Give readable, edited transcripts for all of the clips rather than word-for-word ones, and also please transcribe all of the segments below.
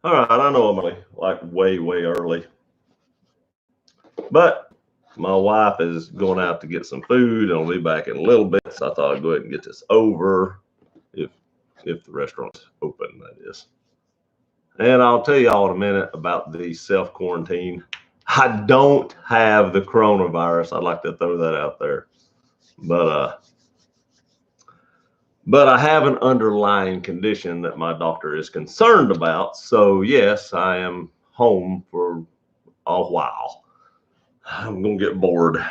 All right, I know I'm like way early, but my wife is going out to get some food and I'll be back in a little bit. So I thought I'd go ahead and get this over if if the restaurant's open, that is. And I'll tell y'all in a minute about the self quarantine. I don't have the coronavirus. I'd like to throw that out there, but I have an underlying condition that my doctor is concerned about. So yes, I am home for a while. I'm gonna get bored.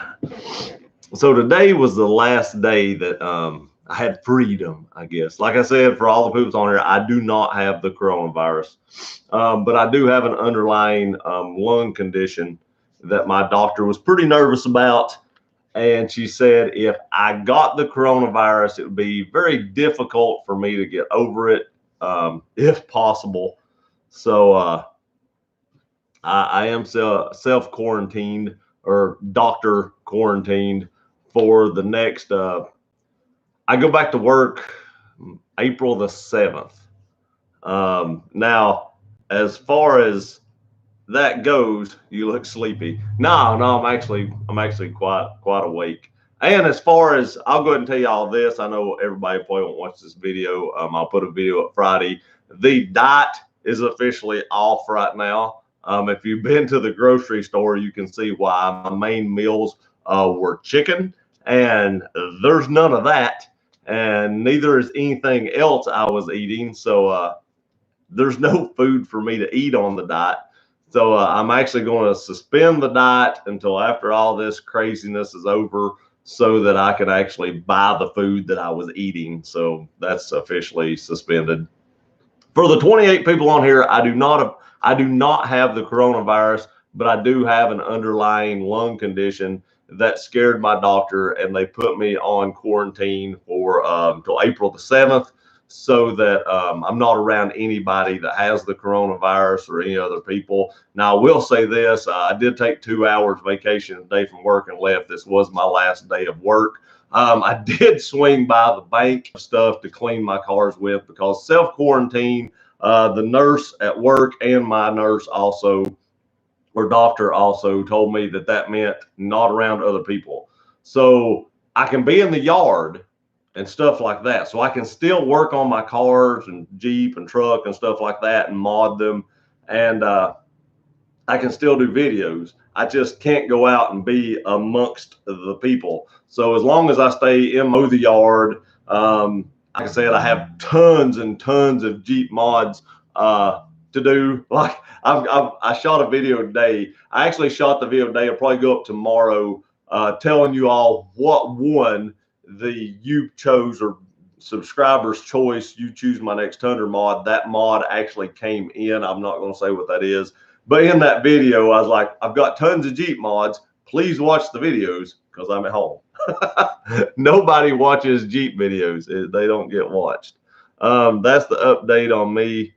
So today was the last day that I had freedom, I guess. Like I said, for all the people on here, I do not have the coronavirus, but I do have an underlying lung condition that my doctor was pretty nervous about. And she said if I got the coronavirus, it would be very difficult for me to get over it, if possible. So I am self quarantined or doctor quarantined for the next. I go back to work April the 7th. Now, as far as that goes, you look sleepy. No, I'm actually quite awake. And as far as I'll go ahead and tell you all this, I know everybody probably won't watch this video. I'll put a video up Friday. The diet is officially off right now. If you've been to the grocery store, you can see why my main meals were chicken, and there's none of that, and neither is anything else I was eating. So there's no food for me to eat on the diet. So I'm actually going to suspend the diet until after all this craziness is over so that I can actually buy the food that I was eating. So that's officially suspended. For the 28 people on here, I do not have the coronavirus, but I do have an underlying lung condition that scared my doctor, and they put me on quarantine for till April the 7th, so that I'm not around anybody that has the coronavirus or any other people. Now, I will say this: I did take 2 hours vacation a day from work and left. This was my last day of work. I did swing by the bank stuff to clean my cars with because self quarantine. The nurse at work and my nurse also, or doctor also, told me that that meant not around other people. So I can be in the yard and stuff like that. So I can still work on my cars and Jeep and truck and stuff like that and mod them. And I can still do videos. I just can't go out and be amongst the people. So as long as I stay in the yard, like I said, I have tons and tons of Jeep mods to do. Like I shot a video today. I actually shot the video today. I'll probably go up tomorrow, telling you all what one the you chose or subscribers choice. You choose my next 100 mod. That mod actually came in. I'm not going to say what that is, but in that video, I was like, I've got tons of Jeep mods. Please watch the videos because I'm at home. Nobody watches Jeep videos. They don't get watched. That's the update on me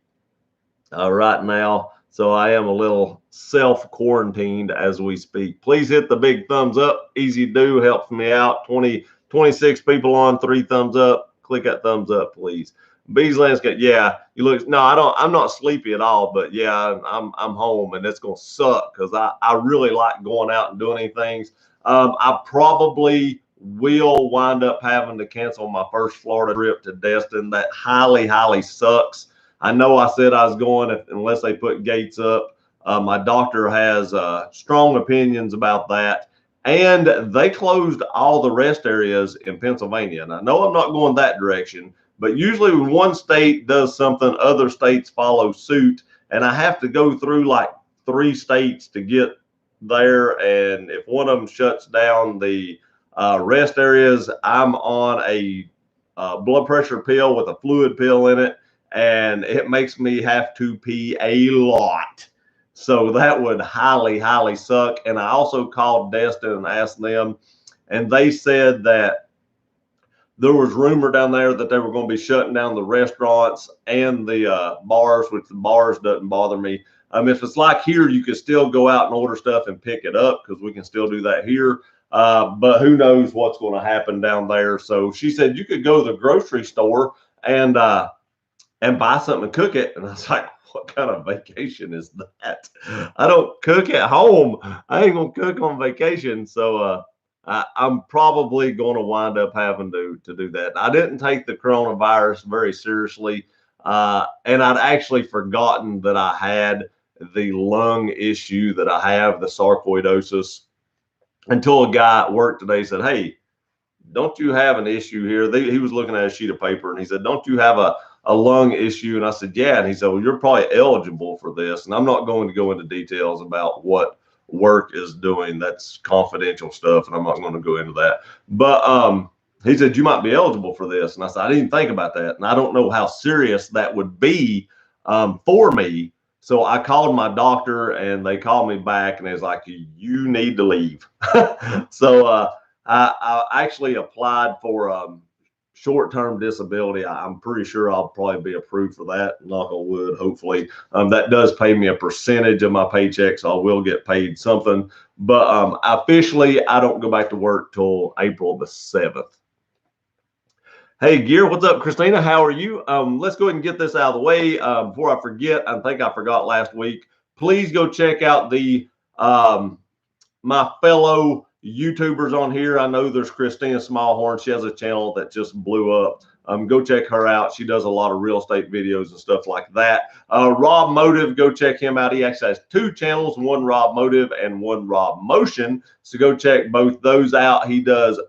right now. So I am a little self quarantined as we speak. Please hit the big thumbs up. Easy to do. Helps me out. 26 people on, 3 thumbs up. Click that thumbs up, please. Bees Landscape. Yeah, you look. No, I don't. I'm not sleepy at all. But yeah, I'm home, and it's gonna suck because I really like going out and doing any things. I probably will wind up having to cancel my first Florida trip to Destin. That highly sucks. I know I said I was going unless they put gates up. My doctor has strong opinions about that. And they closed all the rest areas in Pennsylvania. And I know I'm not going that direction, but usually when one state does something, other states follow suit. And I have to go through like 3 states to get there. And if one of them shuts down the rest areas, I'm on a blood pressure pill with a fluid pill in it, and it makes me have to pee a lot. So that would highly suck. And I also called Destin and asked them, and they said that there was rumor down there that they were going to be shutting down the restaurants and the bars, which the bars doesn't bother me. If it's like here, you could still go out and order stuff and pick it up because we can still do that here. But who knows what's going to happen down there. So she said you could go to the grocery store and and buy something and cook it. And I was like, what kind of vacation is that? I don't cook at home. I ain't gonna cook on vacation. So I'm probably going to wind up having to do that. I didn't take the coronavirus very seriously, and I'd actually forgotten that I had the lung issue that I have, the sarcoidosis, until a guy at work today said, "Hey, don't you have an issue here?" He was looking at a sheet of paper and he said, "Don't you have a lung issue?" And I said, "Yeah." And he said, "Well, you're probably eligible for this." And I'm not going to go into details about what work is doing. That's confidential stuff, and I'm not going to go into that. But he said, "You might be eligible for this." And I said, "I didn't think about that. And I don't know how serious that would be for me." So I called my doctor and they called me back and they was like, "You need to leave." So I actually applied for short-term disability. I'm pretty sure I'll probably be approved for that. Knock on wood, hopefully. That does pay me a percentage of my paycheck, so I will get paid something. But officially, I don't go back to work till April the 7th. Hey, Gear, what's up, Christina? How are you? Let's go ahead and get this out of the way before I forget. I think I forgot last week. Please go check out the my fellow YouTubers on here. I know there's Christina Smallhorn. She has a channel that just blew up. Go check her out. She does a lot of real estate videos and stuff like that. Rob Motive, go check him out. He actually has two channels, one Rob Motive and one Rob Motion. So go check both those out. He does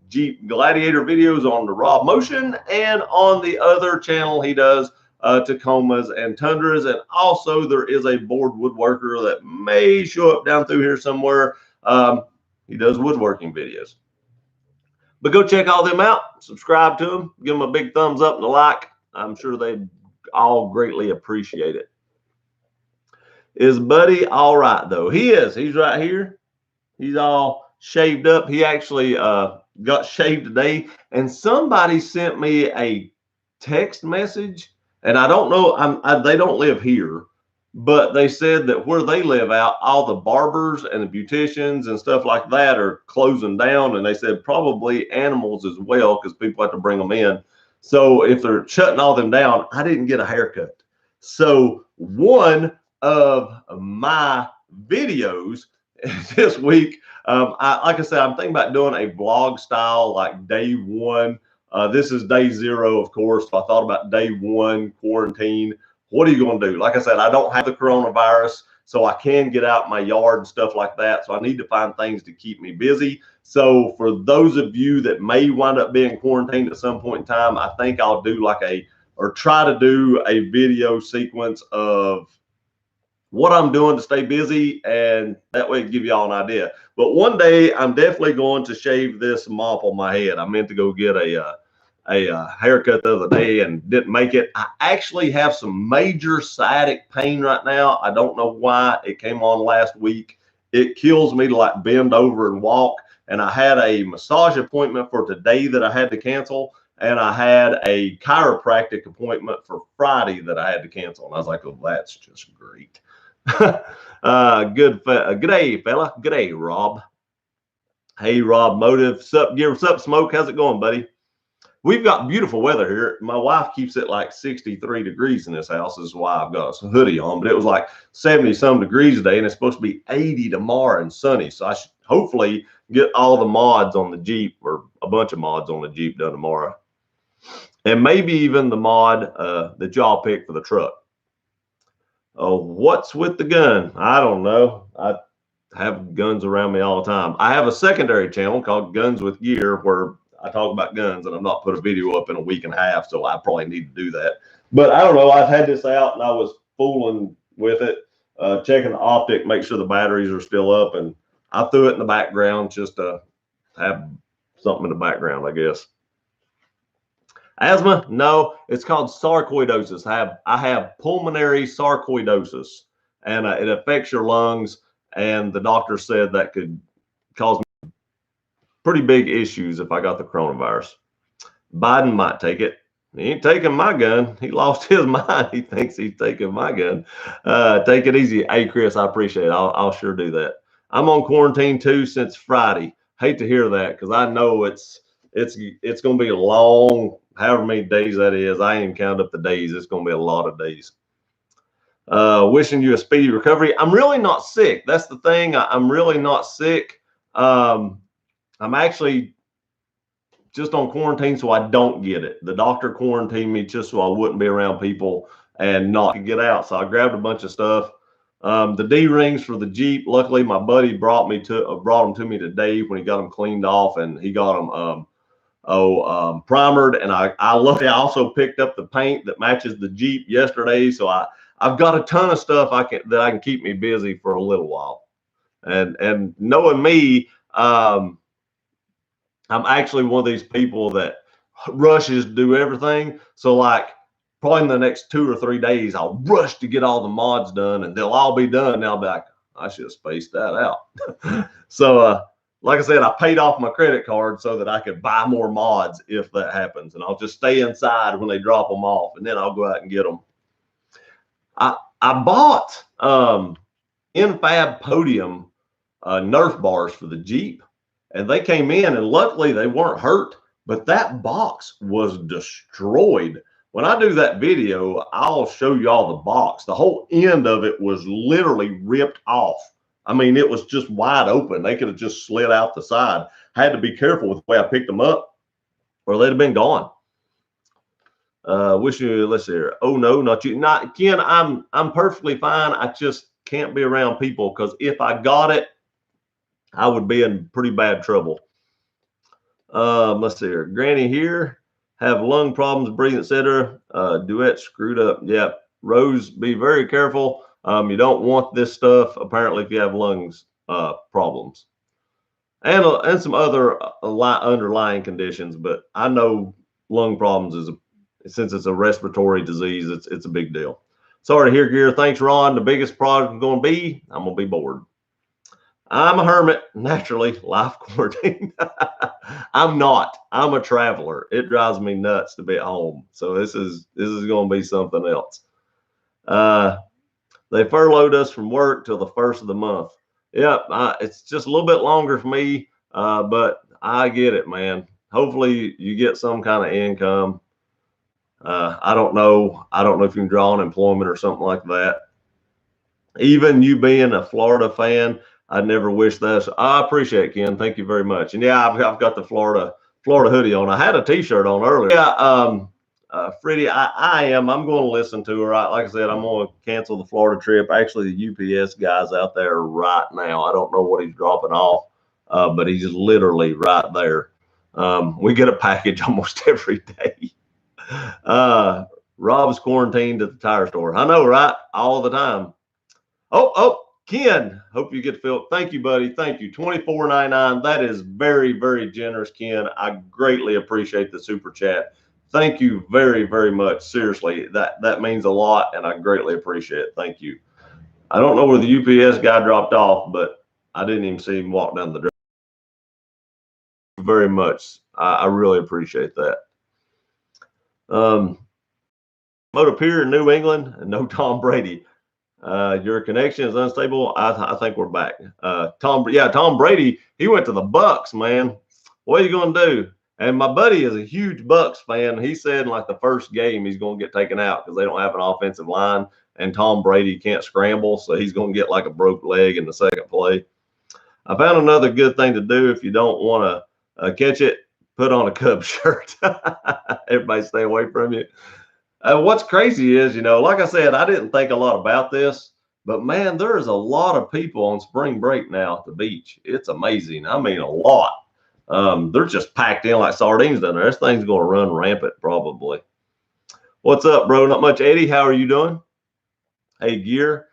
Jeep Gladiator videos on the Rob Motion, and on the other channel he does Tacomas and Tundras. And also there is a board woodworker that may show up down through here somewhere. He does woodworking videos. But go check all them out, subscribe to them, give them a big thumbs up and a like. I'm sure they all greatly appreciate it. Is Buddy all right though? He is. He's right here. He's all shaved up. He actually got shaved today, and somebody sent me a text message, and I don't know, they don't live here, but they said that where they live out, all the barbers and the beauticians and stuff like that are closing down, and they said probably animals as well because people have to bring them in. So if they're shutting all them down, I didn't get a haircut. So one of my videos this week, like I said, I'm thinking about doing a vlog style, like day one. This is day 0, of course. So I thought about day 1 quarantine. What are you going to do? Like I said, I don't have the coronavirus, so I can get out in my yard and stuff like that. So I need to find things to keep me busy. So for those of you that may wind up being quarantined at some point in time, I think I'll do try to do a video sequence of what I'm doing to stay busy, and that way give y'all an idea. But one day I'm definitely going to shave this mop on my head. I meant to go get a haircut the other day and didn't make it. I actually have some major sciatic pain right now. I don't know why. It came on last week. It kills me to like bend over and walk. And I had a massage appointment for today that I had to cancel, and I had a chiropractic appointment for Friday that I had to cancel. And I was like, oh, that's just great. Good day, fella. Good day, Rob. Hey, Rob Motive. What's up, Smoke? How's it going, buddy? We've got beautiful weather here. My wife keeps it like 63 degrees in this house. This is why I've got a hoodie on. But it was like 70 some degrees today, and it's supposed to be 80 tomorrow and sunny. So I should hopefully get all the mods on the Jeep, or a bunch of mods on the Jeep, done tomorrow. And maybe even the mod that y'all pick for the truck. Oh, what's with the gun? I don't know. I have guns around me all the time. I have a secondary channel called Guns with Gear where I talk about guns, and I've not put a video up in a week and a half, so I probably need to do that. But I don't know. I've had this out, and I was fooling with it, checking the optic, make sure the batteries are still up, and I threw it in the background just to have something in the background, I guess. Asthma? No, it's called sarcoidosis. I have pulmonary sarcoidosis, and it affects your lungs. And the doctor said that could cause me pretty big issues if I got the coronavirus. Biden might take it. He ain't taking my gun. He lost his mind. He thinks he's taking my gun. Take it easy. Hey, Chris, I appreciate it. I'll sure do that. I'm on quarantine too since Friday. Hate to hear that because I know it's going to be a long however many days that is. I ain't even counted up the days. It's going to be a lot of days. Wishing you a speedy recovery. I'm really not sick. That's the thing. I'm really not sick. I'm actually just on quarantine so I don't get it. The doctor quarantined me just so I wouldn't be around people and not get out. So I grabbed a bunch of stuff. The D-rings for the Jeep. Luckily, my buddy brought them to me today when he got them cleaned off, and he got them primered. And I also picked up the paint that matches the Jeep yesterday. So I've got a ton of stuff that I can keep me busy for a little while. And knowing me, I'm actually one of these people that rushes to do everything. So like probably in the next 2 or 3 days, I'll rush to get all the mods done, and they'll all be done. And I'll be like, I should have spaced that out. So like I said, I paid off my credit card so that I could buy more mods if that happens. And I'll just stay inside when they drop them off, and then I'll go out and get them. I bought Infab Podium Nerf bars for the Jeep, and they came in, and luckily they weren't hurt, but that box was destroyed. When I do that video, I'll show you all the box. The whole end of it was literally ripped off. I mean, it was just wide open. They could have just slid out the side. I had to be careful with the way I picked them up, or they'd have been gone. Wishing you, let's see here. Oh no, not you. Not Ken. I'm perfectly fine. I just can't be around people, because if I got it, I would be in pretty bad trouble. Let's see here. Granny here, have lung problems, breathing, etc. Duet screwed up. Yeah, Rose, be very careful. You don't want this stuff apparently if you have lungs problems, and some other underlying conditions. But I know lung problems since it's a respiratory disease, it's a big deal. Sorry to hear, Gear. Thanks, Ron. The biggest project is going to be, I'm going to be bored. I'm a hermit, naturally, life quarantine. I'm not. I'm a traveler. It drives me nuts to be at home. So this is going to be something else. They furloughed us from work till the 1st of the month. Yep, it's just a little bit longer for me, but I get it, man. Hopefully you get some kind of income. I don't know if you can draw unemployment or something like that. Even you being a Florida fan, I never wish that. So I appreciate it, Ken. Thank you very much. And yeah, I've got the Florida hoodie on. I had a T-shirt on earlier. Yeah, Freddie, I'm going to listen to her. Like I said, I'm going to cancel the Florida trip. Actually, the UPS guy's out there right now. I don't know what he's dropping off, but he's literally right there. We get a package almost every day. Rob's quarantined at the tire store. I know, right? All the time. Oh, Ken, hope you get filled. Thank you, buddy. Thank you. $24.99. That is very, very generous, Ken. I greatly appreciate the super chat. Thank you very, very much. Seriously, that means a lot, and I greatly appreciate it. Thank you. I don't know where the UPS guy dropped off, but I didn't even see him walk down the drive. Very much. I really appreciate that. Motor Pier in New England, and no Tom Brady. Your connection is unstable. I think we're back. Tom Brady, he went to the Bucks, man. What are you going to do? And my buddy is a huge Bucks fan. He said in like the first game he's going to get taken out because they don't have an offensive line, and Tom Brady can't scramble, so he's going to get like a broke leg in the second play. I found another good thing to do if you don't want to catch it. Put on a Cubs shirt. Everybody stay away from you. What's crazy is, like I said, I didn't think a lot about this, but man, there is a lot of people on spring break now at the beach. It's amazing. I mean, a lot. They're just packed in like sardines down there. This thing's going to run rampant probably. What's up, bro? Not much. Eddie, how are you doing? Hey, Gear,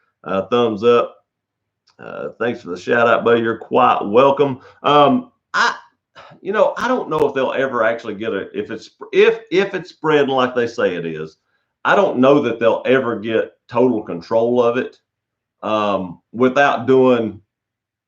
thumbs up. Thanks for the shout out, buddy. You're quite welcome. I don't know if they'll ever actually get if it's spreading like they say it is. I don't know that they'll ever get total control of it without doing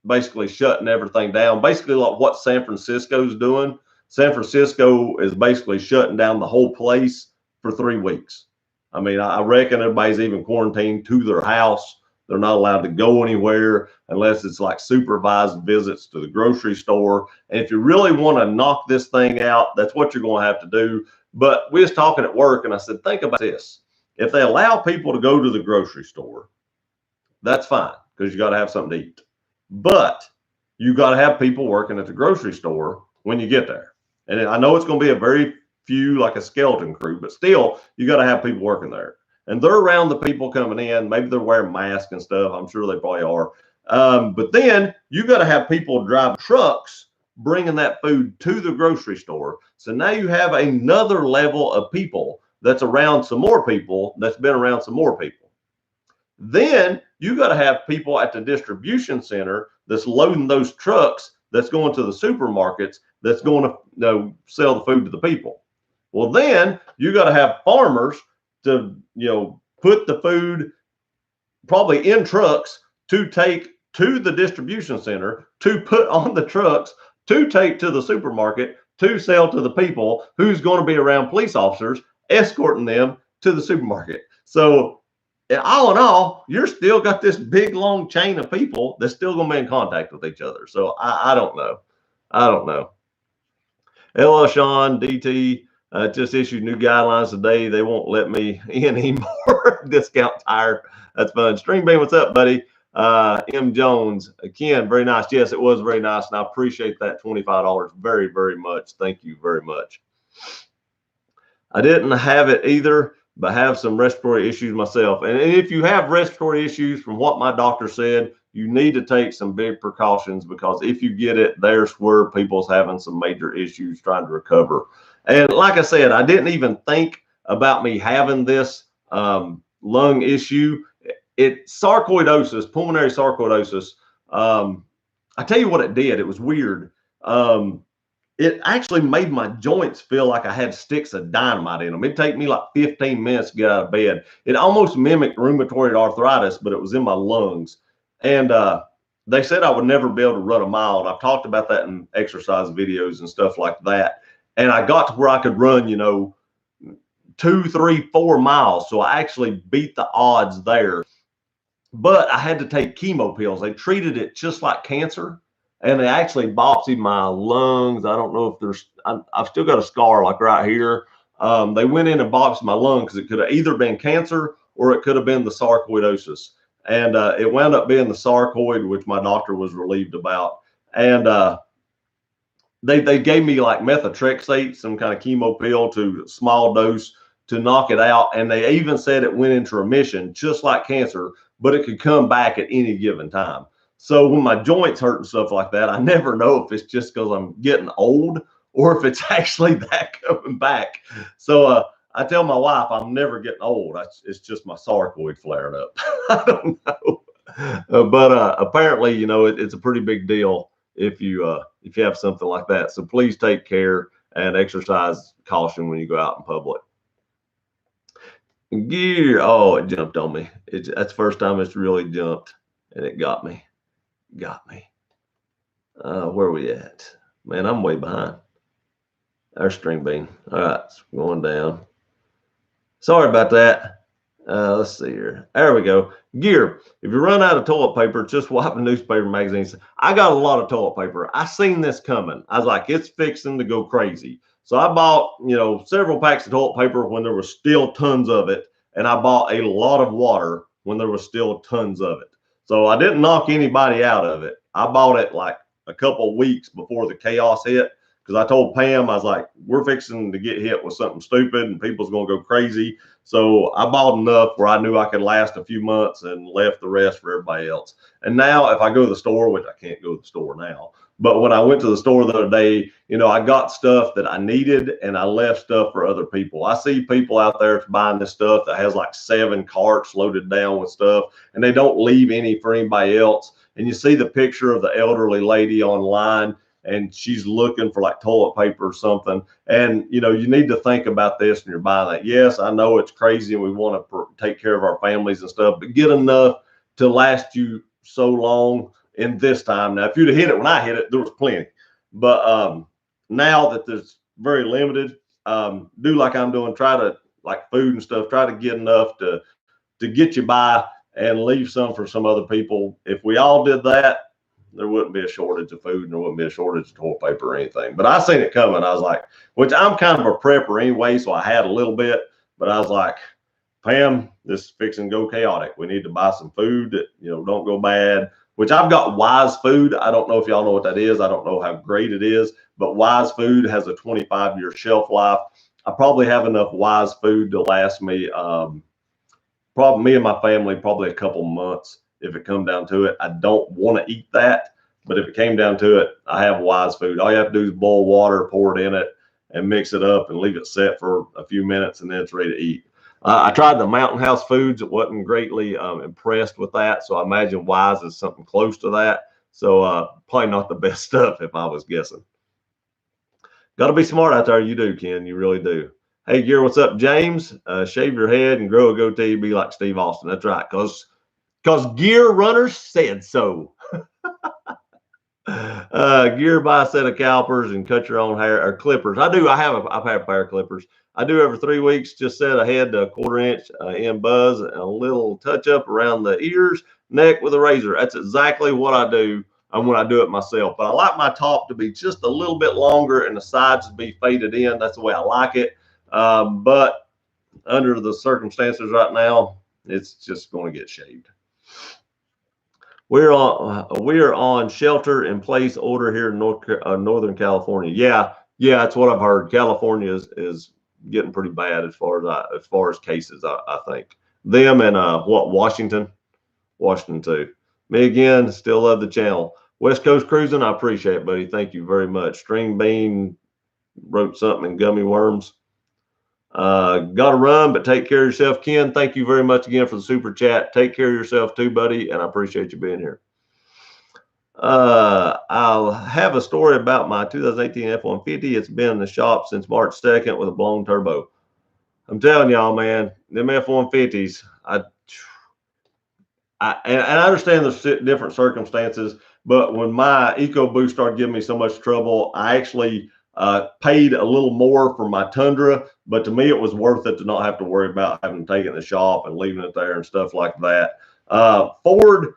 basically shutting everything down. Basically like what San Francisco's doing. San Francisco is basically shutting down the whole place for 3 weeks. I mean, I reckon everybody's even quarantined to their house. They're not allowed to go anywhere unless it's like supervised visits to the grocery store. And if you really want to knock this thing out, that's what you're going to have to do. But we was talking at work, and I said, think about this. If they allow people to go to the grocery store, that's fine, because you got to have something to eat. But you got to have people working at the grocery store when you get there. And I know it's going to be a very few, like a skeleton crew, but still, you got to have people working there. And they're around the people coming in. Maybe they're wearing masks and stuff. I'm sure they probably are. But then you got to have people drive trucks bringing that food to the grocery store. So now you have another level of people that's around some more people that's been around some more people. Then you got to have people at the distribution center that's loading those trucks that's going to the supermarkets that's going to sell the food to the people. Well, then you got to have farmers to put the food probably in trucks to take to the distribution center, to put on the trucks, to take to the supermarket, to sell to the people who's going to be around police officers escorting them to the supermarket. So all in all, you're still got this big long chain of people that's still going to be in contact with each other. So I don't know. Hello, Sean, DT. Just issued new guidelines today. They won't let me in anymore. Discount tire. That's fun. String Bean, what's up, buddy? M. Jones, Ken, very nice. Yes, it was very nice, and I appreciate that $25 very, very much. Thank you very much. I didn't have it either, but have some respiratory issues myself. And if you have respiratory issues, from what my doctor said, you need to take some big precautions, because if you get it, there's where people's having some major issues trying to recover. And like I said, I didn't even think about me having this lung issue. It's sarcoidosis, pulmonary sarcoidosis. I tell you what it did. It was weird. It actually made my joints feel like I had sticks of dynamite in them. It'd take me like 15 minutes to get out of bed. It almost mimicked rheumatoid arthritis, but it was in my lungs. And they said I would never be able to run a mile. And I've talked about that in exercise videos and stuff like that. And I got to where I could run, 2, 3, 4 miles. So I actually beat the odds there. But I had to take chemo pills. They treated it just like cancer. And they actually biopsied my lungs. I don't know if I've still got a scar like right here. They went in and biopsied my lung because it could have either been cancer or it could have been the sarcoidosis. And it wound up being the sarcoid, which my doctor was relieved about. And they gave me like methotrexate, some kind of chemo pill, to small dose to knock it out. And they even said it went into remission, just like cancer, but it could come back at any given time. So when my joints hurt and stuff like that, I never know if it's just because I'm getting old or if it's actually that coming back. So I tell my wife I'm never getting old. It's just my sarcoid flaring up. I don't know. But apparently, it's a pretty big deal if you have something like that. So please take care and exercise caution when you go out in public. Gear. Oh, it jumped on me. That's the first time it's really jumped, and it got me. Where are we at? Man, I'm way behind. Our String Bean. All right, it's going down. Sorry about that. Let's see here. There we go. Gear. If you run out of toilet paper, just wipe a newspaper magazines. I got a lot of toilet paper. I seen this coming. I was like, it's fixing to go crazy. So I bought, several packs of toilet paper when there was still tons of it. And I bought a lot of water when there was still tons of it. So I didn't knock anybody out of it. I bought it like a couple of weeks before the chaos hit, because I told Pam, I was like, we're fixing to get hit with something stupid and people's going to go crazy. So I bought enough where I knew I could last a few months and left the rest for everybody else. And now if I go to the store, which I can't go to the store now, but when I went to the store the other day, I got stuff that I needed and I left stuff for other people. I see people out there buying this stuff that has like 7 carts loaded down with stuff, and they don't leave any for anybody else. And you see the picture of the elderly lady online, and she's looking for like toilet paper or something. And, you need to think about this when you're buying that. Yes, I know it's crazy and we want to take care of our families and stuff, but get enough to last you so long in this time. Now, if you'd have hit it when I hit it, there was plenty. But now that there's very limited, do like I'm doing, try to, like food and stuff, try to get enough to get you by and leave some for some other people. If we all did that, there wouldn't be a shortage of food and there wouldn't be a shortage of toilet paper or anything. But I seen it coming. I was like, which I'm kind of a prepper anyway, so I had a little bit, but I was like, Pam, this is fixing to go chaotic. We need to buy some food that, don't go bad, which I've got Wise Food. I don't know if y'all know what that is. I don't know how great it is, but Wise Food has a 25-year shelf life. I probably have enough Wise Food to last me, probably me and my family, probably a couple months if it come down to it. I don't want to eat that, but if it came down to it, I have Wise Food. All you have to do is boil water, pour it in it, and mix it up and leave it set for a few minutes, and then it's ready to eat. I tried the Mountain House Foods. It wasn't greatly impressed with that, so I imagine Wise is something close to that. So probably not the best stuff if I was guessing. Got to be smart out there. You do, Ken. You really do. Hey, Gear, what's up, James? Shave your head and grow a goatee. Be like Steve Austin. That's right, because Gear Runners said so. Gear, buy a set of calipers and cut your own hair or clippers. I've had a pair of clippers. I do every 3 weeks, just set a head to a 1/4 inch in buzz and a little touch up around the ears, neck with a razor. That's exactly what I do when I do it myself. But I like my top to be just a little bit longer and the sides to be faded in. That's the way I like it. But under the circumstances right now, it's just going to get shaved. We're on shelter in place order here in Northern California. Yeah, that's what I've heard. California is getting pretty bad as far as cases. I think them and Washington too. Me again. Still love the channel. West Coast Cruising. I appreciate it, buddy. Thank you very much. String Bean wrote something in gummy worms. Gotta run, but take care of yourself. Ken, thank you very much again for the super chat. Take care of yourself too, buddy, and I appreciate you being here. I'll have a story about my 2018 F-150. It's been in the shop since March 2nd with a blown turbo. I'm telling y'all, man, them F-150s, and I understand there's different circumstances, but when my EcoBoost started giving me so much trouble, I actually paid a little more for my Tundra, but to me, it was worth it to not have to worry about having to take it in the shop and leaving it there and stuff like that. Ford,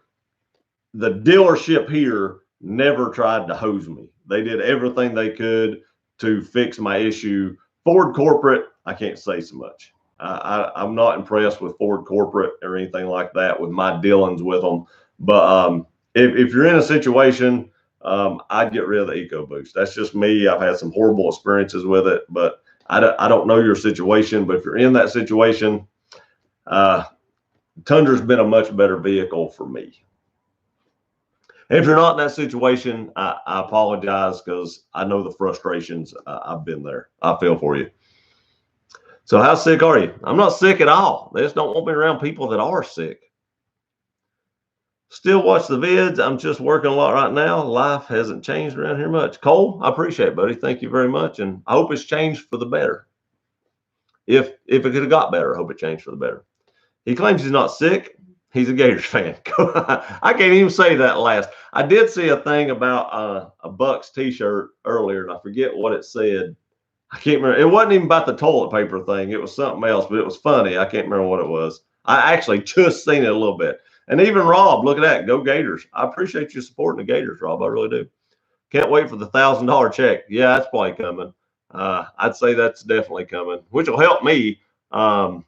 the dealership here, never tried to hose me. They did everything they could to fix my issue. Ford corporate, I can't say so much. I'm not impressed with Ford corporate or anything like that with my dealings with them. But if you're in a situation, I'd get rid of the EcoBoost. That's just me. I've had some horrible experiences with it, but I don't know your situation. But if you're in that situation, Tundra's been a much better vehicle for me. If you're not in that situation, I apologize because I know the frustrations. I've been there. I feel for you. So how sick are you? I'm not sick at all. They just don't want me around people that are sick. Still watch the vids. I'm just working a lot right now. Life hasn't changed around here much. Cole, I appreciate it, buddy. Thank you very much. And I hope it's changed for the better. If it could have got better, I hope it changed for the better. He claims he's not sick. He's a Gators fan. I can't even say that last. I did see a thing about a Bucks t-shirt earlier, and I forget what it said. I can't remember. It wasn't even about the toilet paper thing. It was something else, but it was funny. I can't remember what it was. I actually just seen it a little bit. And even Rob, look at that. Go Gators. I appreciate you supporting the Gators, Rob. I really do. Can't wait for the $1,000 check. Yeah, that's probably coming. I'd say that's definitely coming, which will help me. It'll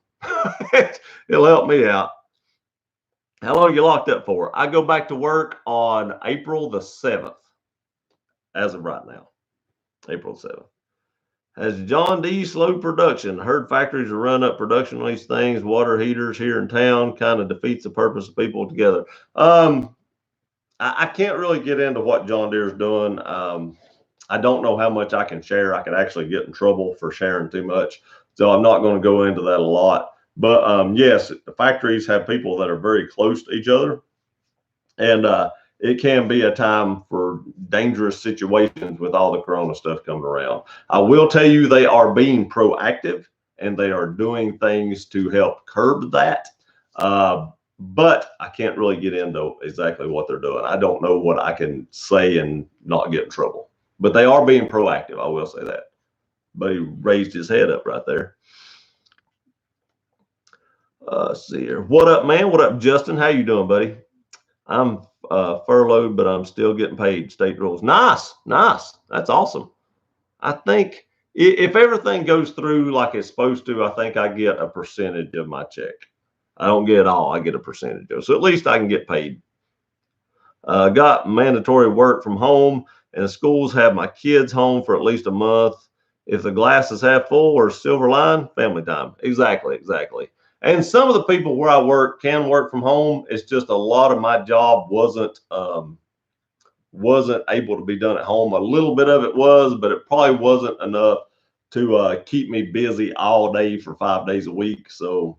help me out. How long are you locked up for? I go back to work on April the 7th, as of right now. April 7th. Has John D slowed production? Heard factories are run up production on these things. Water heaters here in town kind of defeats the purpose of people together. I can't really get into what John Deere is doing. I don't know how much I can share. I could actually get in trouble for sharing too much. So I'm not going to go into that a lot. But yes, the factories have people that are very close to each other. And it can be a time for dangerous situations with all the Corona stuff coming around. I will tell you they are being proactive and they are doing things to help curb that. But I can't really get into exactly what they're doing. I don't know what I can say and not get in trouble. But they are being proactive. I will say that. But he raised his head up right there. Let's see here. What up, man? What up, Justin? How you doing, buddy? I'm furloughed, but I'm still getting paid. State rules. Nice, nice. That's awesome. I think if everything goes through like it's supposed to, I think I get a percentage of my check. I don't get it all. I get a percentage of it. So at least I can get paid. Got mandatory work from home, and the schools have my kids home for at least a month. If the glass is half full or silver line, family time. Exactly, exactly. And some of the people where I work can work from home. It's just a lot of my job wasn't able to be done at home. A little bit of it was, but it probably wasn't enough to keep me busy all day for 5 days a week. So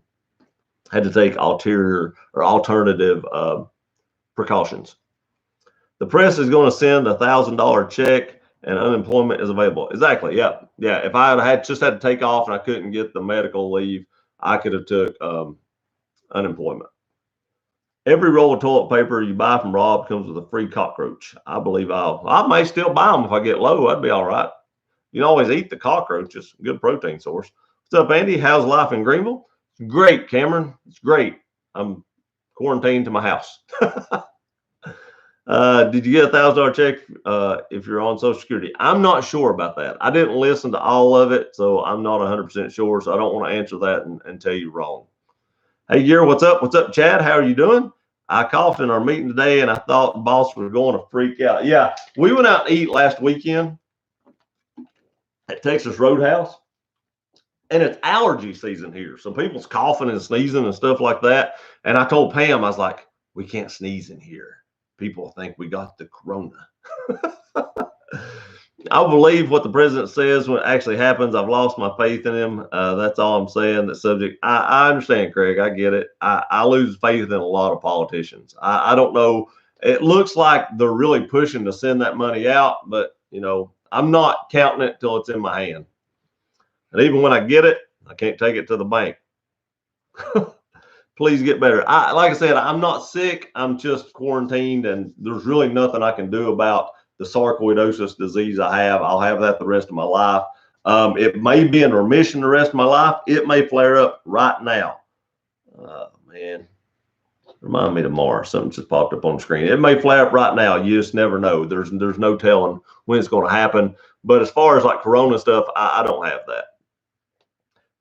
I had to take alternative precautions. The press is going to send $1,000 check and unemployment is available. Exactly. Yeah. Yeah. If I had just had to take off and I couldn't get the medical leave, I could have took unemployment. Every roll of toilet paper you buy from Rob comes with a free cockroach. I believe I may still buy them if I get low. That'd be all right. You can always eat the cockroach. It's a good protein source. What's up, Andy? How's life in Greenville? It's great, Cameron. It's great. I'm quarantined to my house. Did you get $1,000 check if you're on Social Security? I'm not sure about that. I didn't listen to all of it, so I'm not 100% sure. So I don't want to answer that and tell you wrong. Hey, Gary, what's up? What's up, Chad? How are you doing? I coughed in our meeting today, and I thought the boss was going to freak out. Yeah, we went out to eat last weekend at Texas Roadhouse, and it's allergy season here. So people's coughing and sneezing and stuff like that. And I told Pam, I was like, we can't sneeze in here. People think we got the corona. I believe what the president says when it actually happens. I've lost my faith in him. That's all I'm saying. The subject, I understand, Craig. I get it. I lose faith in a lot of politicians. I don't know. It looks like they're really pushing to send that money out, but I'm not counting it till it's in my hand. And even when I get it, I can't take it to the bank. Please get better. Like I said, I'm not sick. I'm just quarantined, and there's really nothing I can do about the sarcoidosis disease I have. I'll have that the rest of my life. It may be in remission the rest of my life. It may flare up right now. Man, remind me tomorrow. Something just popped up on the screen. It may flare up right now. You just never know. There's no telling when it's going to happen. But as far as like Corona stuff, I don't have that.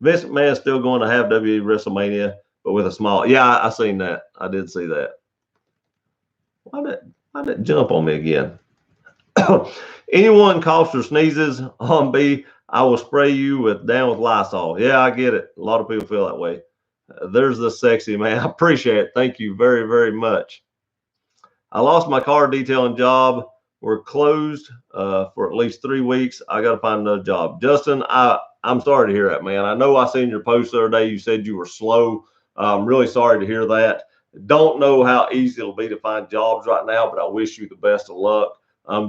Vince McMahon is still going to have WWE WrestleMania, but with a small. Yeah, I seen that. I did see that. Why did it jump on me again? Anyone coughs or sneezes on B, I will spray you down with Lysol. Yeah, I get it. A lot of people feel that way. There's the sexy man. I appreciate it. Thank you very, very much. I lost my car detailing job. We're closed for at least 3 weeks. I got to find another job. Justin, I'm sorry to hear that, man. I know I seen your post the other day. You said you were slow. I'm really sorry to hear that. Don't know how easy it'll be to find jobs right now, but I wish you the best of luck.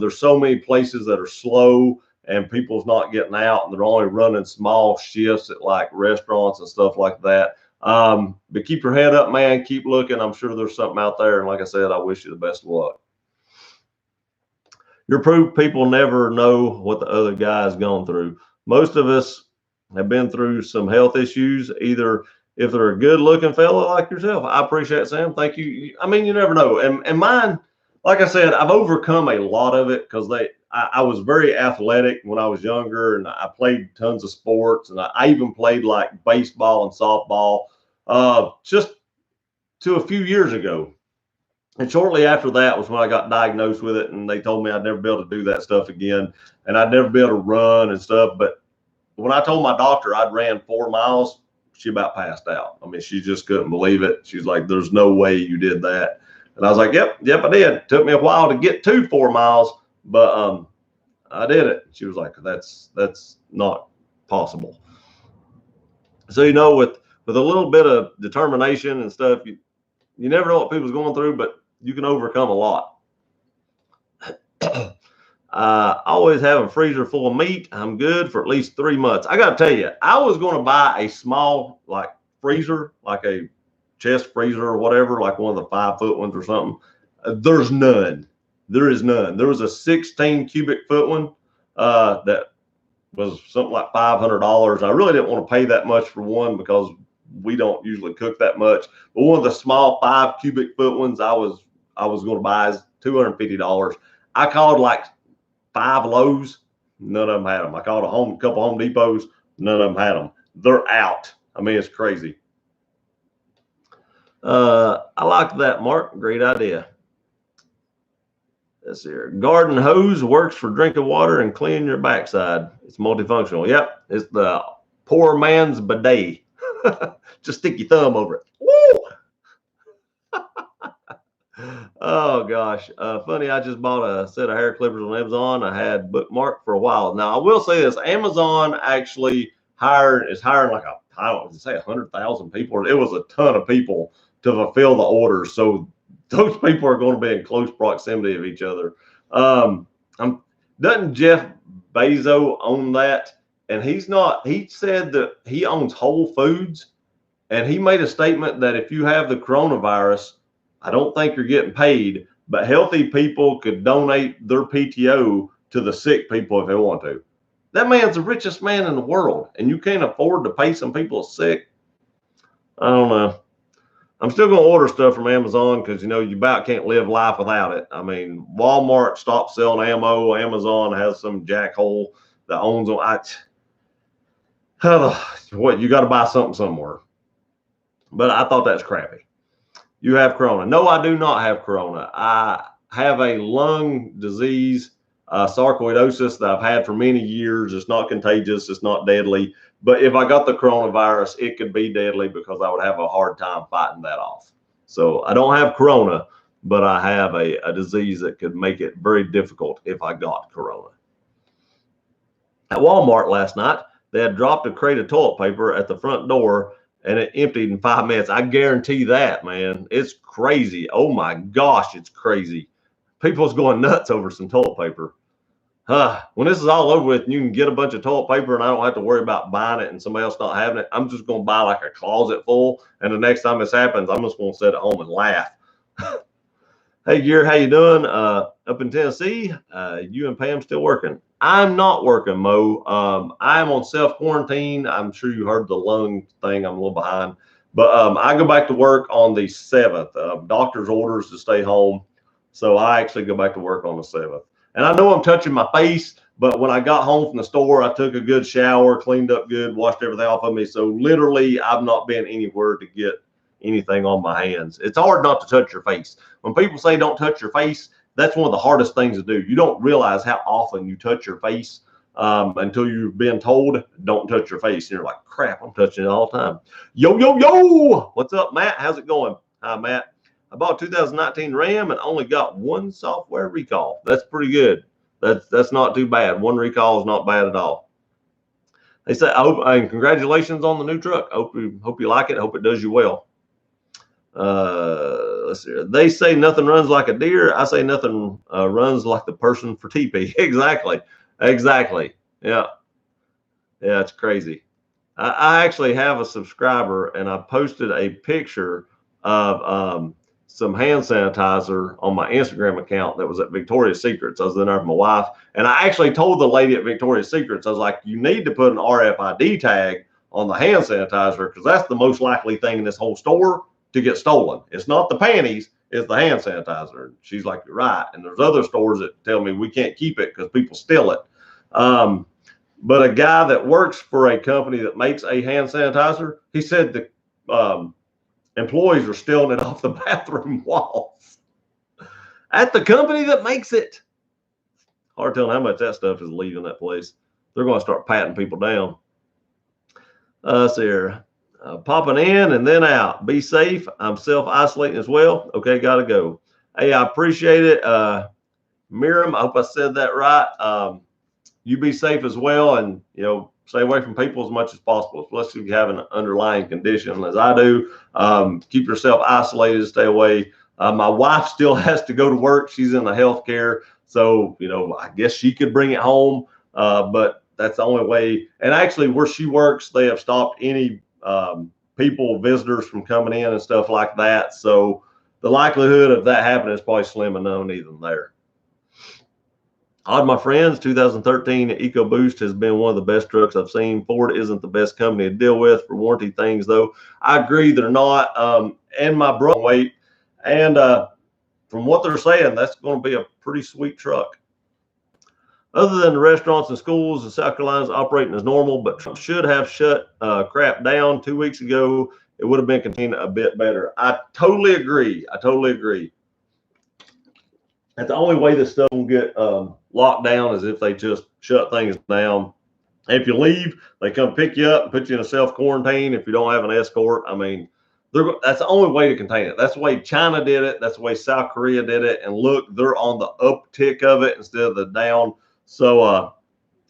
There's so many places that are slow and people's not getting out, and they're only running small shifts at like restaurants and stuff like that. But keep your head up, man. Keep looking. I'm sure there's something out there. And like I said, I wish you the best of luck. Your proof people never know what the other guy's gone through. Most of us have been through some health issues, either if they're a good looking fella like yourself. I appreciate it, Sam. Thank you. I mean, you never know. And mine, like I said, I've overcome a lot of it because I was very athletic when I was younger, and I played tons of sports, and I even played like baseball and softball just to a few years ago. And shortly after that was when I got diagnosed with it, and they told me I'd never be able to do that stuff again, and I'd never be able to run and stuff. But when I told my doctor I'd ran 4 miles, she about passed out. I mean, she just couldn't believe it. She's like, "There's no way you did that." And I was like, yep, I did. It took me a while to get to 4 miles, but I did it. She was like, that's not possible. So, with a little bit of determination and stuff, you never know what people's going through, but you can overcome a lot. Always have a freezer full of meat. I'm good for at least 3 months. I got to tell you, I was going to buy a small like freezer, like a chest freezer or whatever, like one of the 5-foot ones or something. There's none. There is none. There was a 16 cubic foot one that was something like $500. I really didn't want to pay that much for one because we don't usually cook that much. But one of the small 5 cubic foot ones, I was I was going to buy is $250. I called like 5 Lowe's, none of them had them. I called a couple Home Depots, none of them had them. They're out. I mean, it's crazy. I like that, Mark. Great idea. Let's see here. Garden hose works for drinking water and cleaning your backside. It's multifunctional. Yep, it's the poor man's bidet. Just stick your thumb over it. Woo! Oh gosh, funny. I just bought a set of hair clippers on Amazon. I had bookmarked for a while. Now I will say this: Amazon actually is hiring like I don't say 100,000 people. It was a ton of people to fulfill the orders. So those people are going to be in close proximity of each other. Doesn't Jeff Bezos own that? And he's not. He said that he owns Whole Foods, and he made a statement that if you have the coronavirus, I don't think you're getting paid, but healthy people could donate their PTO to the sick people if they want to. That man's the richest man in the world, and you can't afford to pay some people sick. I don't know. I'm still going to order stuff from Amazon because, you know, you about can't live life without it. I mean, Walmart stopped selling ammo. Amazon has some jackhole that owns them. What, you got to buy something somewhere. But I thought that's crappy. You have corona. No, I do not have corona. I have a lung disease, sarcoidosis, that I've had for many years. It's not contagious. It's not deadly. But if I got the coronavirus, it could be deadly because I would have a hard time fighting that off. So I don't have corona, but I have a disease that could make it very difficult if I got corona. At Walmart last night, they had dropped a crate of toilet paper at the front door, and it emptied in 5 minutes. I guarantee that, man. It's crazy. Oh my gosh, it's crazy. People's going nuts over some toilet paper. When this is all over with, you can get a bunch of toilet paper, and I don't have to worry about buying it and somebody else not having it. I'm just going to buy like a closet full, and the next time this happens, I'm just going to sit at home and laugh. Hey, Gear, how you doing? Up in Tennessee, you and Pam still working? I'm not working, Mo. I'm on self-quarantine. I'm sure you heard the lung thing. I'm a little behind. But I go back to work on the 7th. Doctor's orders to stay home. So I actually go back to work on the 7th. And I know I'm touching my face, but when I got home from the store, I took a good shower, cleaned up good, washed everything off of me. So literally, I've not been anywhere to get anything on my hands. It's hard not to touch your face. When people say don't touch your face, that's one of the hardest things to do. You don't realize how often you touch your face until you've been told don't touch your face. And you're like, crap, I'm touching it all the time. Yo, yo, yo. What's up, Matt? How's it going? Hi, Matt. I bought 2019 Ram and only got 1 software recall. That's pretty good. That's not too bad. 1 recall is not bad at all. They say, and congratulations on the new truck. Hope you like it. Hope it does you well. Let's see. They say nothing runs like a deer. I say nothing runs like the person for TP. Exactly. Yeah. Yeah, it's crazy. I actually have a subscriber, and I posted a picture of some hand sanitizer on my Instagram account that was at Victoria's Secrets. I was in there with my wife, and I actually told the lady at Victoria's Secrets, I was like, you need to put an RFID tag on the hand sanitizer because that's the most likely thing in this whole store to get stolen. It's not the panties, it's the hand sanitizer. She's like, you're right. And there's other stores that tell me we can't keep it because people steal it. But a guy that works for a company that makes a hand sanitizer, he said the employees are stealing it off the bathroom walls at the company that makes it. Hard telling how much that stuff is leaving that place. They're going to start patting people down. See here. Popping in and then out. Be safe. I'm self-isolating as well. Okay, got to go. Hey, I appreciate it. Miriam, I hope I said that right. You be safe as well, and, you know, stay away from people as much as possible, especially if you have an underlying condition, as I do. Keep yourself isolated, stay away. My wife still has to go to work. She's in the healthcare, so, you know, I guess she could bring it home, but that's the only way. And actually, where she works, they have stopped any visitors from coming in and stuff like that. So the likelihood of that happening is probably slim and none even there. Odd, my friends, 2013 EcoBoost has been one of the best trucks I've seen. Ford isn't the best company to deal with for warranty things, though. I agree, they're not. And my brother, wait, and from what they're saying, that's going to be a pretty sweet truck. Other than the restaurants and schools in South Carolina is operating as normal, but Trump should have shut crap down 2 weeks ago. It would have been contained a bit better. I totally agree. I totally agree. That's the only way this stuff will get locked down is if they just shut things down. If you leave, they come pick you up and put you in a self-quarantine if you don't have an escort. I mean, that's the only way to contain it. That's the way China did it. That's the way South Korea did it. And look, they're on the uptick of it instead of the down. So,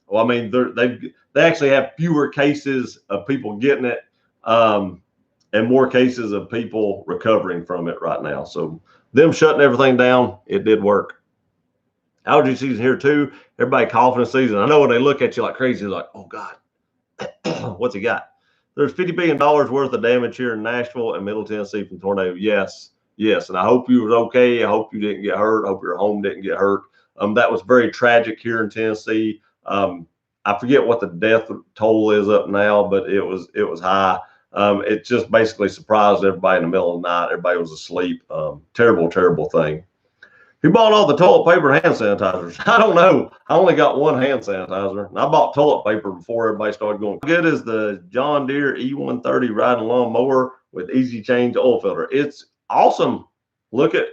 well, I mean, they actually have fewer cases of people getting it and more cases of people recovering from it right now. So them shutting everything down, it did work. Allergy season here too. Everybody coughing the season. I know when they look at you like crazy, like, oh God, what's he got? There's $50 billion worth of damage here in Nashville and Middle Tennessee from tornado. Yes. And I hope you was okay. I hope you didn't get hurt. I hope your home didn't get hurt. That was very tragic here in Tennessee. I forget what the death toll is up now, but it was high. It just basically surprised everybody in the middle of the night. Everybody was asleep. Terrible thing. Who bought all the toilet paper and hand sanitizers? I don't know. I only got one hand sanitizer. And I bought toilet paper before everybody started going. How good is the John Deere E130 riding lawnmower with easy change oil filter? It's awesome. Look at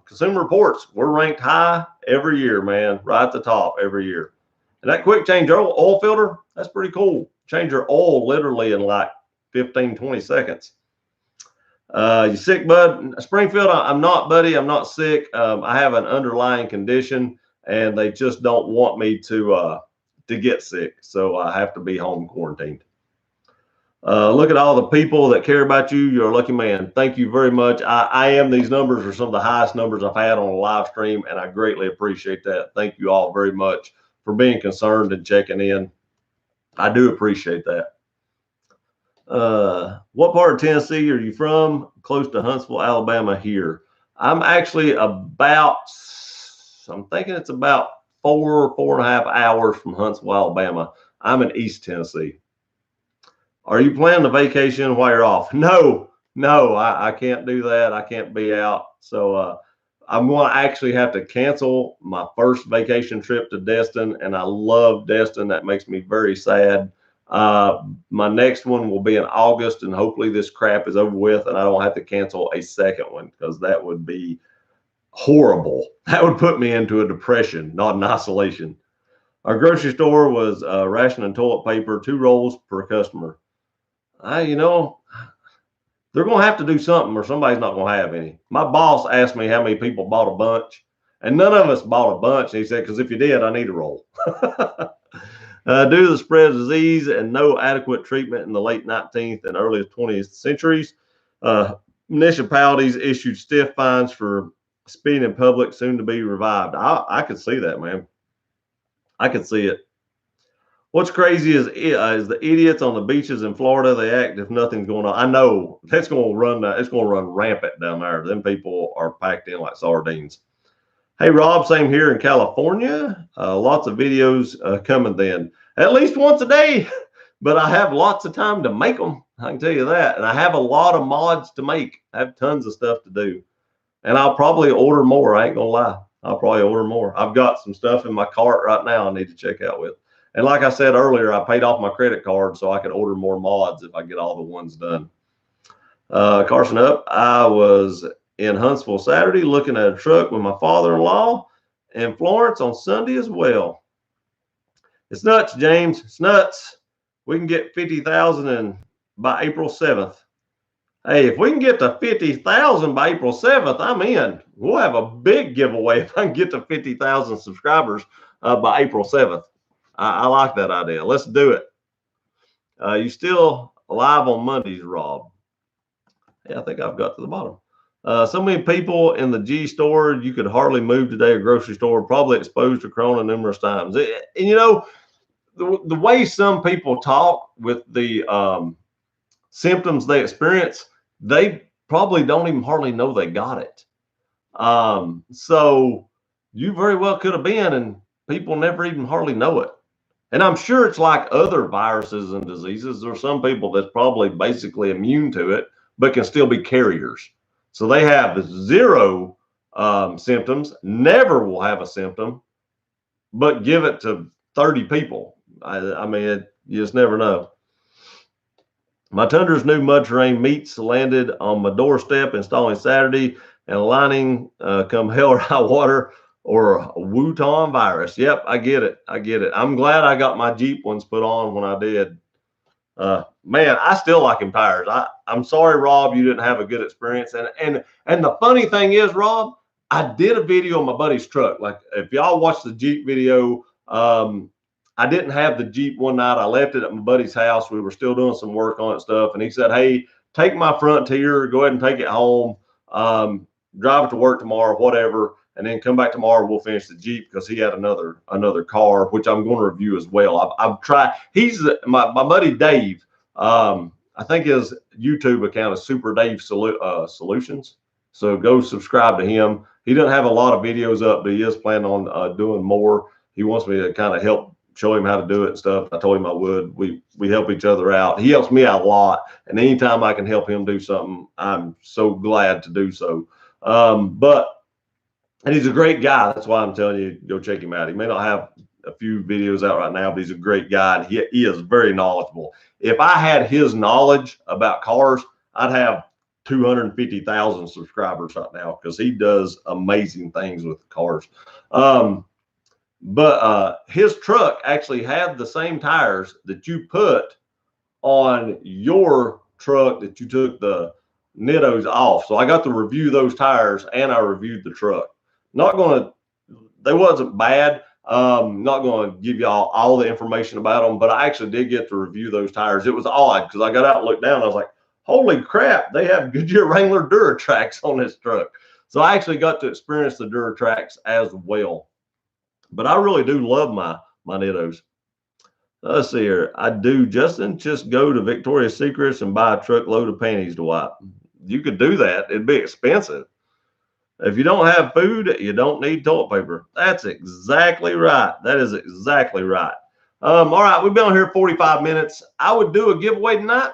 Consumer Reports. We're ranked high every year, man. Right at the top every year. And that quick change oil filter, that's pretty cool. Change your oil literally in like 15, 20 seconds. You sick, bud? Springfield, I'm not, buddy. I'm not sick. I have an underlying condition, and they just don't want me to get sick. So I have to be home quarantined. Look at all the people that care about you. You're a lucky man. Thank you very much. I am. These numbers are some of the highest numbers I've had on a live stream, and I greatly appreciate that. Thank you all very much for being concerned and checking in. I do appreciate that. What part of Tennessee are you from? Close to Huntsville, Alabama here. I'm actually I'm thinking it's about 4.5 hours from Huntsville, Alabama. I'm in East Tennessee. Are you planning a vacation while you're off? No, I can't do that. I can't be out. So I'm going to actually have to cancel my first vacation trip to Destin, and I love Destin. That makes me very sad. My next one will be in August, and hopefully this crap is over with and I don't have to cancel a second one, because that would be horrible. That would put me into a depression, not an isolation. Our grocery store was rationing toilet paper, 2 rolls per customer. You know, they're going to have to do something or somebody's not going to have any. My boss asked me how many people bought a bunch, and none of us bought a bunch. And he said, because if you did, I need a roll. Due to the spread of disease and no adequate treatment in the late 19th and early 20th centuries, municipalities issued stiff fines for speeding in public, soon to be revived. I could see that, man. I could see it. What's crazy is the idiots on the beaches in Florida. They act if nothing's going on. I know that's going to run. It's going to run rampant down there. Them people are packed in like sardines. Hey, Rob, same here in California. Lots of videos coming then, at least once a day. But I have lots of time to make them. I can tell you that. And I have a lot of mods to make. I have tons of stuff to do. And I'll probably order more. I ain't going to lie. I'll probably order more. I've got some stuff in my cart right now I need to check out with. And like I said earlier, I paid off my credit card so I could order more mods if I get all the ones done. Carson up. I was in Huntsville Saturday looking at a truck with my father-in-law and Florence on Sunday as well. It's nuts, James. It's nuts. We can get 50,000 by April 7th. Hey, if we can get to 50,000 by April 7th, I'm in. We'll have a big giveaway if I can get to 50,000 subscribers by April 7th. I like that idea. Let's do it. You still live on Mondays, Rob? Yeah, I think I've got to the bottom. So many people in the G store, you could hardly move today, a grocery store, probably exposed to Corona numerous times. And you know, the way some people talk with the symptoms they experience, they probably don't even hardly know they got it. So you very well could have been, and people never even hardly know it. And I'm sure it's like other viruses and diseases. There are some people that's probably basically immune to it, but can still be carriers. So they have zero symptoms, never will have a symptom, but give it to 30 people. I mean, you just never know. My Tundra's new mud terrain meats landed on my doorstep installing Saturday, and lining come hell or high water or a Wuhan virus. Yep, I get it. I get it. I'm glad I got my Jeep ones put on when I did. Man, I still like them tires. I'm sorry, Rob, you didn't have a good experience. And the funny thing is, Rob, I did a video on my buddy's truck. Like if y'all watch the Jeep video, I didn't have the Jeep one night. I left it at my buddy's house. We were still doing some work on it stuff. And he said, hey, take my Frontier, go ahead and take it home, drive it to work tomorrow, whatever. And then come back tomorrow. We'll finish the Jeep because he had another car, which I'm going to review as well. I've tried. He's my buddy Dave. I think his YouTube account is Super Dave Solutions. So go subscribe to him. He doesn't have a lot of videos up, but he is planning on doing more. He wants me to kind of help show him how to do it and stuff. I told him I would. We help each other out. He helps me out a lot, and anytime I can help him do something, I'm so glad to do so. And he's a great guy. That's why I'm telling you, go check him out. He may not have a few videos out right now, but he's a great guy. And he is very knowledgeable. If I had his knowledge about cars, I'd have 250,000 subscribers right now because he does amazing things with cars. But his truck actually had the same tires that you put on your truck that you took the Nittos off. So I got to review those tires and I reviewed the truck. They wasn't bad. Not going to give y'all all the information about them, but I actually did get to review those tires. It was odd because I got out and looked down. I was like, holy crap, they have Goodyear Wrangler Duratrax on this truck. So I actually got to experience the Duratrax as well. But I really do love my Nittos. Let's see here. I do, Justin. Just go to Victoria's Secrets and buy a truckload of panties to wipe. You could do that. It'd be expensive. If you don't have food, you don't need toilet paper. That's exactly right. That is exactly right. All right, we've been on here 45 minutes. I would do a giveaway tonight,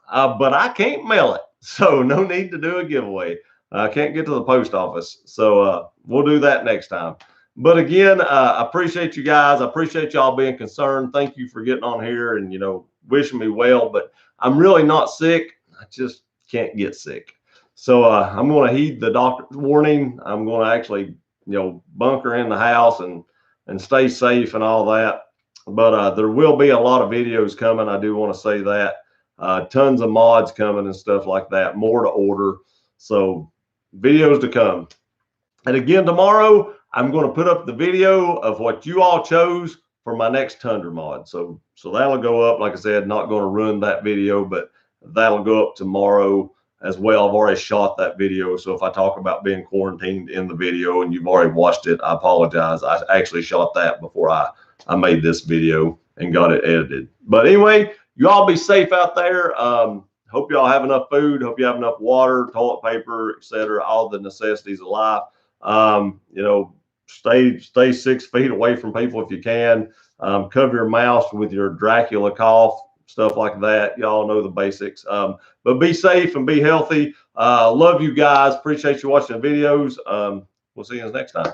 but I can't mail it. So no need to do a giveaway. I can't get to the post office. So we'll do that next time. But again, I appreciate you guys. I appreciate y'all being concerned. Thank you for getting on here and, wishing me well. But I'm really not sick. I just can't get sick. So I'm going to heed the doctor's warning. I'm going to actually, bunker in the house and stay safe and all that. But there will be a lot of videos coming. I do want to say that. Tons of mods coming and stuff like that. More to order. So videos to come. And again, tomorrow, I'm going to put up the video of what you all chose for my next Tundra mod. So that'll go up. Like I said, not going to ruin that video, but that'll go up tomorrow as well. I've already shot that video. So if I talk about being quarantined in the video and you've already watched it, I apologize. I actually shot that before I made this video and got it edited. But anyway, you all be safe out there. Hope y'all have enough food. Hope you have enough water, toilet paper, etc. All the necessities of life. Stay 6 feet away from people if you can. Cover your mouth with your Dracula cough, stuff like that. Y'all know the basics. But be safe and be healthy. Love you guys. Appreciate you watching the videos. We'll see you next time.